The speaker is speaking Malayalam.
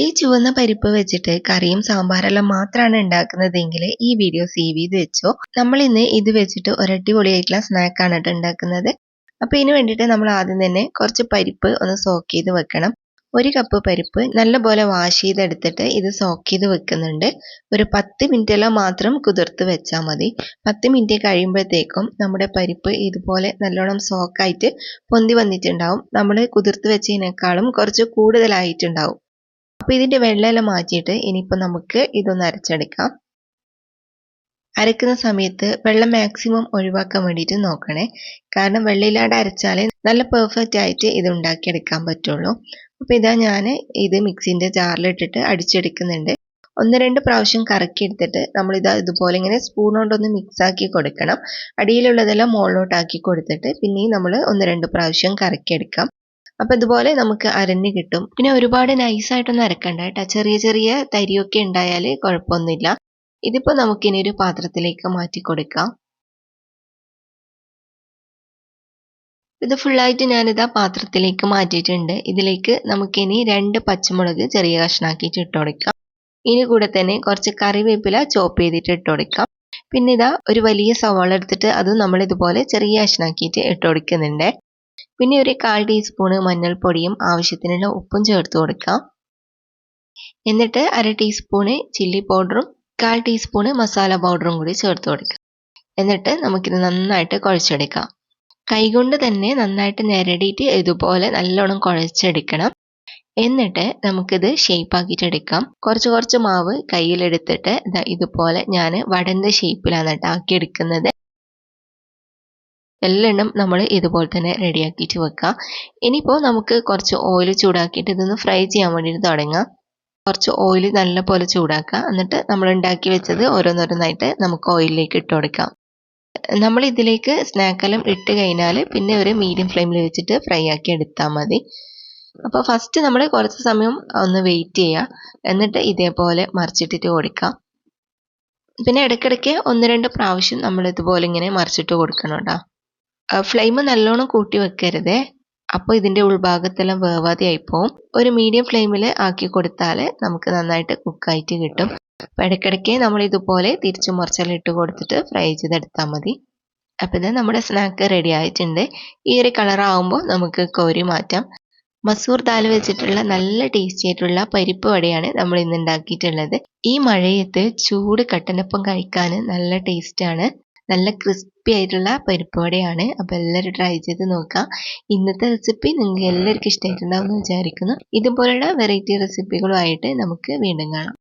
ഈ ചുവന്ന പരിപ്പ് വെച്ചിട്ട് കറിയും സാമ്പാറെല്ലാം മാത്രമാണ് ഉണ്ടാക്കുന്നതെങ്കിൽ ഈ വീഡിയോ സേവ് ചെയ്ത് വെച്ചോ. നമ്മൾ ഇന്ന് ഇത് വെച്ചിട്ട് ഒരു അടിപൊളിയായിട്ടുള്ള സ്നാക്കാണ് കേട്ടോ ഉണ്ടാക്കുന്നത്. അപ്പോൾ ഇതിന് വേണ്ടിയിട്ട് നമ്മൾ ആദ്യം തന്നെ കുറച്ച് പരിപ്പ് ഒന്ന് സോക്ക് ചെയ്ത് വെക്കണം. 1 കപ്പ് പരിപ്പ് നല്ലപോലെ വാഷ് ചെയ്തെടുത്തിട്ട് ഇത് സോക്ക് ചെയ്ത് വെക്കുന്നുണ്ട്. ഒരു 10 മിനിറ്റെല്ലാം മാത്രം കുതിർത്ത് വെച്ചാൽ മതി. 10 മിനിറ്റ് കഴിയുമ്പോഴത്തേക്കും നമ്മുടെ പരിപ്പ് ഇതുപോലെ നല്ലോണം സോക്കായിട്ട് പൊന്തി വന്നിട്ടുണ്ടാവും. നമ്മൾ കുതിർത്ത് വെച്ചതിനേക്കാളും കുറച്ച് കൂടുതലായിട്ടുണ്ടാവും. അപ്പോൾ ഇതിൻ്റെ വെള്ളമെല്ലാം മാറ്റിയിട്ട് ഇനിയിപ്പോൾ നമുക്ക് ഇതൊന്ന് അരച്ചെടുക്കാം. അരക്കുന്ന സമയത്ത് വെള്ളം മാക്സിമം ഒഴിവാക്കാൻ വേണ്ടിയിട്ട് നോക്കണേ. കാരണം വെള്ളമില്ലാണ്ട് അരച്ചാൽ നല്ല പെർഫെക്റ്റ് ആയിട്ട് ഇത് ഉണ്ടാക്കിയെടുക്കാൻ പറ്റുള്ളൂ. അപ്പോൾ ഇതാ ഞാൻ ഇത് മിക്സിൻ്റെ ജാറിലിട്ടിട്ട് അടിച്ചെടുക്കുന്നുണ്ട്. 1-2 പ്രാവശ്യം കറക്കി എടുത്തിട്ട് നമ്മളിതാ ഇതുപോലെ ഇങ്ങനെ സ്പൂൺ കൊണ്ടൊന്ന് മിക്സാക്കി കൊടുക്കണം. അടിയിലുള്ളതെല്ലാം മുകളിലോട്ടാക്കി കൊടുത്തിട്ട് പിന്നെയും നമ്മൾ 1-2 പ്രാവശ്യം കറക്കിയെടുക്കാം. അപ്പോൾ ഇതുപോലെ നമുക്ക് അരഞ്ഞ് കിട്ടും. പിന്നെ ഒരുപാട് നൈസായിട്ടൊന്നും അരക്കണ്ട കേട്ടോ. ചെറിയ ചെറിയ തരിയൊക്കെ ഉണ്ടായാൽ കുഴപ്പമൊന്നുമില്ല. ഇതിപ്പോൾ നമുക്കിനി ഒരു പാത്രത്തിലേക്ക് മാറ്റി കൊടുക്കാം. ഇത് ഫുള്ളായിട്ട് ഞാനിതാ പാത്രത്തിലേക്ക് മാറ്റിയിട്ടുണ്ട്. ഇതിലേക്ക് നമുക്കിനി 2 പച്ചമുളക് ചെറിയ കഷ്ണാക്കിയിട്ട് ഇട്ട് കൊടുക്കാം. ഇനി കൂടെ തന്നെ കുറച്ച് കറിവേപ്പില ചോപ്പ് ചെയ്തിട്ട് ഇട്ട് കൊടുക്കാം. പിന്നെ ഇതാ ഒരു വലിയ സവാള എടുത്തിട്ട് അതും നമ്മൾ ഇതുപോലെ ചെറിയ കഷ്ണാക്കിയിട്ട് ഇട്ട് കൊടുക്കുന്നുണ്ട്. പിന്നെ ഒരു 1/4 ടീസ്പൂൺ മഞ്ഞൾപ്പൊടിയും ആവശ്യത്തിനുള്ള ഉപ്പും ചേർത്ത് കൊടുക്കാം. എന്നിട്ട് 1/2 ടീസ്പൂൺ ചില്ലി പൗഡറും 1/4 ടീസ്പൂൺ മസാല പൗഡറും കൂടി ചേർത്ത് കൊടുക്കാം. എന്നിട്ട് നമുക്കിത് നന്നായിട്ട് കുഴച്ചെടുക്കാം. കൈകൊണ്ട് തന്നെ നന്നായിട്ട് ഞെരടിയിട്ട് ഇതുപോലെ നല്ലോണം കുഴച്ചെടുക്കണം. എന്നിട്ട് നമുക്കിത് ഷേപ്പ് ആക്കിയിട്ടെടുക്കാം. കുറച്ച് മാവ് കയ്യിലെടുത്തിട്ട് ഇതുപോലെ ഞാൻ വടന്റെ ഷേപ്പിലാണ് ആക്കിയെടുക്കുന്നത്. എല്ലാം നമ്മൾ ഇതുപോലെ തന്നെ റെഡിയാക്കിയിട്ട് വെക്കാം. ഇനിയിപ്പോൾ നമുക്ക് കുറച്ച് ഓയിൽ ചൂടാക്കിയിട്ട് ഇതൊന്ന് ഫ്രൈ ചെയ്യാൻ വേണ്ടിയിട്ട് തുടങ്ങാം. കുറച്ച് ഓയിൽ നല്ലപോലെ ചൂടാക്കുക. എന്നിട്ട് നമ്മൾ ഉണ്ടാക്കി വെച്ചത് ഓരോന്നോരോന്നായിട്ട് നമുക്ക് ഓയിലിലേക്ക് ഇട്ട് കൊടുക്കാം. നമ്മൾ ഇതിലേക്ക് സ്നാക്കെല്ലാം ഇട്ട് കഴിഞ്ഞാൽ പിന്നെ ഒരു മീഡിയം ഫ്ലെയിമിൽ വെച്ചിട്ട് ഫ്രൈ ആക്കി എടുത്താൽ മതി. അപ്പോൾ ഫസ്റ്റ് നമ്മൾ കുറച്ച് സമയം ഒന്ന് വെയിറ്റ് ചെയ്യുക. എന്നിട്ട് ഇതേപോലെ മറിച്ചിട്ടിട്ട് കൊടുക്കാം. പിന്നെ ഇടയ്ക്കിടയ്ക്ക് 1-2 പ്രാവശ്യം നമ്മൾ ഇതുപോലെ ഇങ്ങനെ മറിച്ചിട്ട് കൊടുക്കണം കേട്ടോ. ഫ്ലെയിം നല്ലോണം കൂട്ടി വെക്കരുതേ. അപ്പോൾ ഇതിൻ്റെ ഉൾഭാഗത്തെല്ലാം വേവാതെ ആയിപ്പോവും. ഒരു മീഡിയം ഫ്ലെയിമിൽ ആക്കി കൊടുത്താൽ നമുക്ക് നന്നായിട്ട് കുക്കായിട്ട് കിട്ടും. അപ്പോൾ ഇടയ്ക്കിടയ്ക്ക് നമ്മൾ ഇതുപോലെ തിരിച്ചു മറിച്ചെല്ലാം ഇട്ട് കൊടുത്തിട്ട് ഫ്രൈ ചെയ്തെടുത്താൽ മതി. അപ്പോൾ ഇത് നമ്മുടെ സ്നാക്ക് റെഡി ആയിട്ടുണ്ട്. ഈ ഒരു കളറാകുമ്പോൾ നമുക്ക് കോരി മാറ്റാം. മസൂർ ദാൽ വെച്ചിട്ടുള്ള നല്ല ടേസ്റ്റി ആയിട്ടുള്ള പരിപ്പ് വടയാണ് നമ്മൾ ഇന്ന് ഉണ്ടാക്കിയിട്ടുള്ളത്. ഈ മഴയത്ത് ചൂട് കട്ടനൊപ്പം കഴിക്കാൻ നല്ല ടേസ്റ്റാണ്. നല്ല ക്രിസ്പി ആയിട്ടുള്ള പരിപ്പ് വടയാണ്. അപ്പോൾ എല്ലാവരും ട്രൈ ചെയ്ത് നോക്കാം. ഇന്നത്തെ റെസിപ്പി നിങ്ങൾക്ക് എല്ലാവർക്കും ഇഷ്ടമായിട്ടുണ്ടാവും എന്ന് വിചാരിക്കുന്നു. ഇതുപോലുള്ള വെറൈറ്റി റെസിപ്പികളുമായിട്ട് നമുക്ക് വീണ്ടും കാണാം.